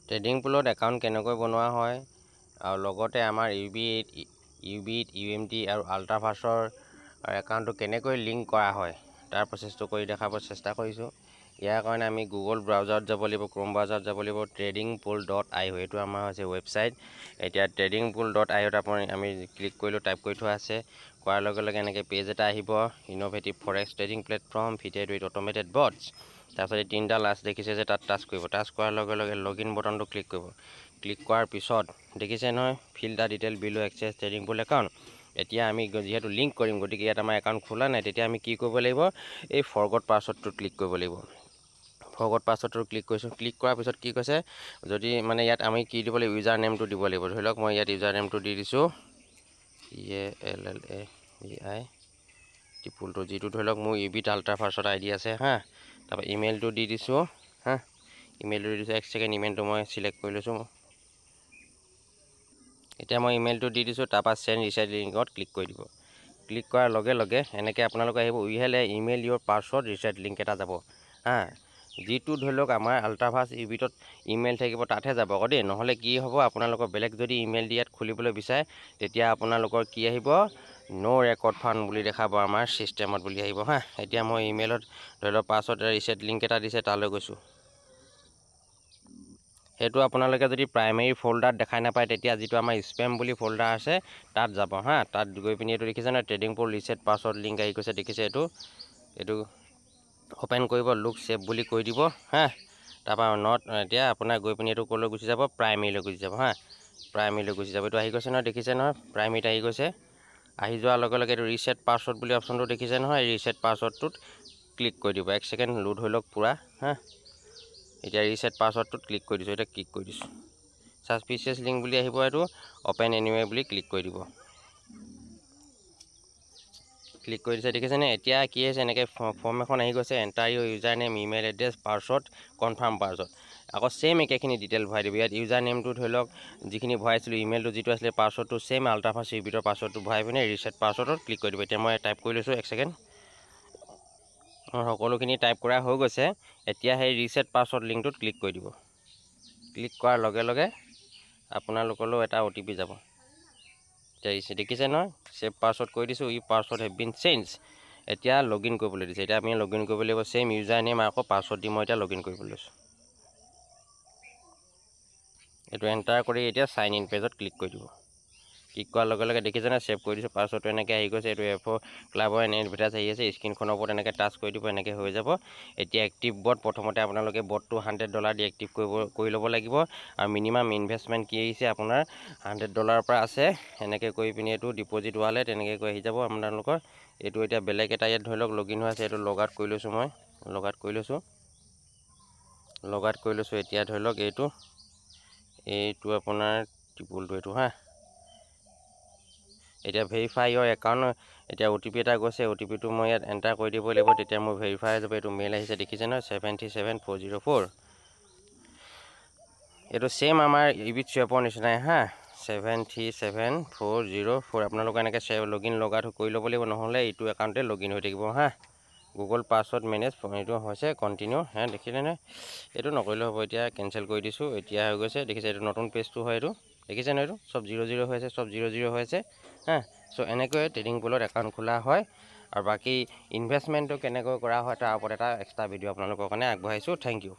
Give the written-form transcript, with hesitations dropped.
Trading পুলত account কেনেকৈ বনোৱা হয় আৰু লগতে আমাৰ ইউবিট UMT আৰু আল্ট্ৰাভাৰ্ছৰ একাউণ্টটো কেনেকৈ লিংক কৰা হয় তাৰ প্ৰচেছটো কৰি দেখাব চেষ্টা কৰিছোঁ। ইয়াৰ কাৰণে আমি গুগল ব্ৰাউজাৰত যাব লাগিব, ক্ৰম ব্ৰাউজাৰত যাব লাগিব। tradingpool.io এইটো আমাৰ হৈছে ৱেবছাইট। এতিয়া tradingpool.io আমি ক্লিক কৰিলোঁ, টাইপ কৰি থোৱা আছে। কৰাৰ লগে লগে এনেকৈ পেজ এটা আহিব, innovative forex trading platform fitted with automated bots. তাৰপিছত এই তিনিটা লাষ্ট দেখিছে যে তাত টাচ কৰিব। টাচ কৰাৰ লগে লগে লগইন বটনটো ক্লিক কৰিব। ক্লিক কৰাৰ পিছত দেখিছে নহয়, ফিল দ্য ডিটেইল বিলো এক্সেছ ট্ৰেডিং পুল একাউণ্ট। এতিয়া আমি যিহেতু লিংক কৰিম, গতিকে ইয়াত আমাৰ একাউণ্ট খোলা নাই, তেতিয়া আমি কি কৰিব লাগিব, এই ফৰগট পাছৱৰ্ডটোত ক্লিক কৰিব লাগিব। ফৰগট পাছৱৰ্ডটো ক্লিক কৰিছোঁ। ক্লিক কৰাৰ পিছত কি কৈছে, যদি মানে ইয়াত আমি কি দিব লাগিব, ইউজাৰ নেমটো দিব লাগিব। ধৰি লওক মই ইয়াত ইউজাৰ নেমটো দি দিছোঁ EALLAVI টিপুলটো, যিটো ধৰি লওক মোৰ ইউবিট আল্ট্ৰাভাৰ্ছৰ ID আছে হা। তাৰপৰা ইমেইলটো দি দিছোঁ হা, ইমেইলটো দি দিছোঁ। এক ছেকেণ্ড, ইমেইলটো মই চিলেক্ট কৰি লৈছোঁ। এতিয়া মই ইমেইলটো দি দিছোঁ, তাৰপৰা চেণ্ড ৰিচাৰ্জ লিংকত ক্লিক কৰি দিব। ক্লিক কৰাৰ লগে লগে এনেকৈ আপোনালোকে আহিব, we have email your password recharge link এটা যাব হা। যিটো ধৰি লওক আমাৰ আল্ট্ৰাভাৰ্ছ ইউবিটত ইমেইল থাকিব তাতহে যাব আকৌ দেই, নহ'লে কি হ'ব, আপোনালোকৰ বেলেগ যদি ইমেইল দি ইয়াত খুলিবলৈ বিচাৰে, তেতিয়া আপোনালোকৰ কি আহিব, ন' ৰেকৰ্ড ফাউণ্ড বুলি দেখাব আমাৰ ছিষ্টেমত বুলি আহিব হা। এতিয়া মই ইমেইলত ধৰি লওক পাছৱৰ্ড ৰিচেট লিংক এটা দিছে, তালৈ গৈছোঁ। সেইটো আপোনালোকে যদি প্ৰাইমেৰী ফল্ডাৰত দেখাই নাপায়, তেতিয়া যিটো আমাৰ স্পেম বুলি ফল্ডাৰ আছে তাত যাব হা। তাত গৈ পিনি এইটো দেখিছে নহয়, ট্ৰেডিং পুল ৰিচেট পাছৱৰ্ড লিংক আহি গৈছে, দেখিছে এইটো অ'পেন কৰিব, লুক ছেভ বুলি কৈ দিব হা। তাৰপৰা এতিয়া আপোনাৰ গৈ পিনি এইটো ক'লৈ গুচি যাব, প্ৰাইমেৰীলৈ গুচি যাব হা। প্ৰাইমেৰীলৈ গুচি যাব। এইটো আহি গৈছে নহয়, দেখিছে নহয়, প্ৰাইমেৰীত আহি গৈছে। আহি যোৱাৰ লগে লগে এইটো ৰিচেট পাছৱৰ্ড বুলি অপশ্যনটো দেখিছে নহয়, এই ৰিচেট পাছৱৰ্ডটোত ক্লিক কৰি দিব। এক ছেকেণ্ড লোড হৈ লওক পূৰা হা। এতিয়া ৰিচেট পাছৱৰ্ডটোত ক্লিক কৰি দিছোঁ। এতিয়া ক্লিক কৰি দিছোঁ, ছাছপিচিয়াছ লিংক বুলি আহিব, এইটো অ'পেন এনিৱে বুলি ক্লিক কৰি দিব। ক্লিক কৰি দিছে, দেখিছেনে। এতিয়া কি হৈছে, এনেকৈ ফৰ্ম এখন আহি গৈছে, enter your user name, email address, password, confirm password. আকৌ ছেম একেখিনি ডিটেইল ভৰাই দিব। ইয়াত ইউজাৰ নেমটো ধৰি লওক যিখিনি ভৰাইছিলোঁ, ইমেইলটো যিটো আছিলে, পাছৱৰ্ডটো ছেম আল্ট্ৰাভাৰ্ছ ইউবিটৰ পাছৱৰ্ডটো ভৰাই পিনে ৰিচেট পাছৱৰ্ডত ক্লিক কৰি দিব। এতিয়া মই টাইপ কৰি লৈছোঁ, এক ছেকেণ্ড। সকলোখিনি টাইপ কৰা হৈ গৈছে। এতিয়া সেই ৰিচেট পাছৱৰ্ড লিংকটোত ক্লিক কৰি দিব। ক্লিক কৰাৰ লগে লগে আপোনালোকলৈও এটা OTP যাব। এতিয়া দেখিছে নহয়, ছেভ পাছৱৰ্ড কৰি দিছোঁ, ই পাছৱৰ্ড হেভ বিন চেঞ্জ। এতিয়া লগইন কৰিবলৈ দিছে। এতিয়া আমি লগইন কৰিব লাগিব, ছেম ইউজাৰ নেম আকৌ পাছৱৰ্ড দি মই এতিয়া লগইন কৰিবলৈ লৈছোঁ। এইটো এণ্টাৰ কৰি এতিয়া চাইন ইন পেজত ক্লিক কৰি দিব। ক্লিক কৰাৰ লগে লগে দেখিছে নহয়, ছেভ কৰি দিছোঁ, পাছৱৰ্ডটো এনেকৈ আহি গৈছে। এইটো F4 ক্লাবৰ এডভাৰটাইজ আহি আছে, স্ক্ৰীণখনৰ ওপৰত এনেকৈ টাচ কৰি দিব, এনেকৈ হৈ যাব। এতিয়া এক্টিভ বট, প্ৰথমতে আপোনালোকে বটটো $100 দি এক্টিভ কৰি ল'ব লাগিব। আৰু মিনিমাম ইনভেষ্টমেণ্ট কি আহিছে, আপোনাৰ $100 পৰা আছে। এনেকৈ কৰি পিনি এইটো ডিপ'জিট ৱালেট এনেকৈ কৰি আহি যাব আপোনালোকৰ। এইটো এতিয়া বেলেগ এটা ইয়াত ধৰি লওক লগইন হৈ আছে, এইটো লগ আউট কৰি লৈছোঁ, মই লগ আউট কৰি লৈছোঁ। এতিয়া ধৰি লওক এইটো আপোনাৰ টিপুলটো এইটো হা। এতিয়া ভেৰিফাই ইয়ৰ একাউণ্ট, এতিয়া OTP এটা গৈছে, OTPটো মই ইয়াত এণ্টাৰ কৰি দিব লাগিব, তেতিয়া মোৰ ভেৰিফাই হৈ যাব। এইটো মেইল আহিছে, দেখিছে নহয়, 73404। এইটো ছেম আমাৰ ইউবিট স্বেপৰ নিচিনাই হা, 73704। আপোনালোকে এনেকৈ লগইন লগ আউট কৰি ল'ব লাগিব, নহ'লে এইটো একাউণ্টে লগইন হৈ থাকিব হা। গুগল পাছৱৰ্ড মেনেজ, এইটো হৈছে কণ্টিনিউ হা, দেখিলে নে। এইটো নকৰিলেও হ'ব, এতিয়া কেঞ্চেল কৰি দিছোঁ। এতিয়া হৈ গৈছে, দেখিছে, এইটো নতুন পেজটো হয়। এইটো দেখিছে নহয়, এইটো চব 00 হৈ আছে, চব 00 হৈ আছে হা। চ' এনেকৈ ট্ৰেডিং পুলত একাউণ্ট খোলা হয়। আৰু বাকী ইনভেষ্টমেণ্টটো কেনেকৈ কৰা হয় তাৰ ওপৰত এটা এক্সট্ৰা ভিডিঅ' আপোনালোকৰ কাৰণে আগবঢ়াইছোঁ। Thank U.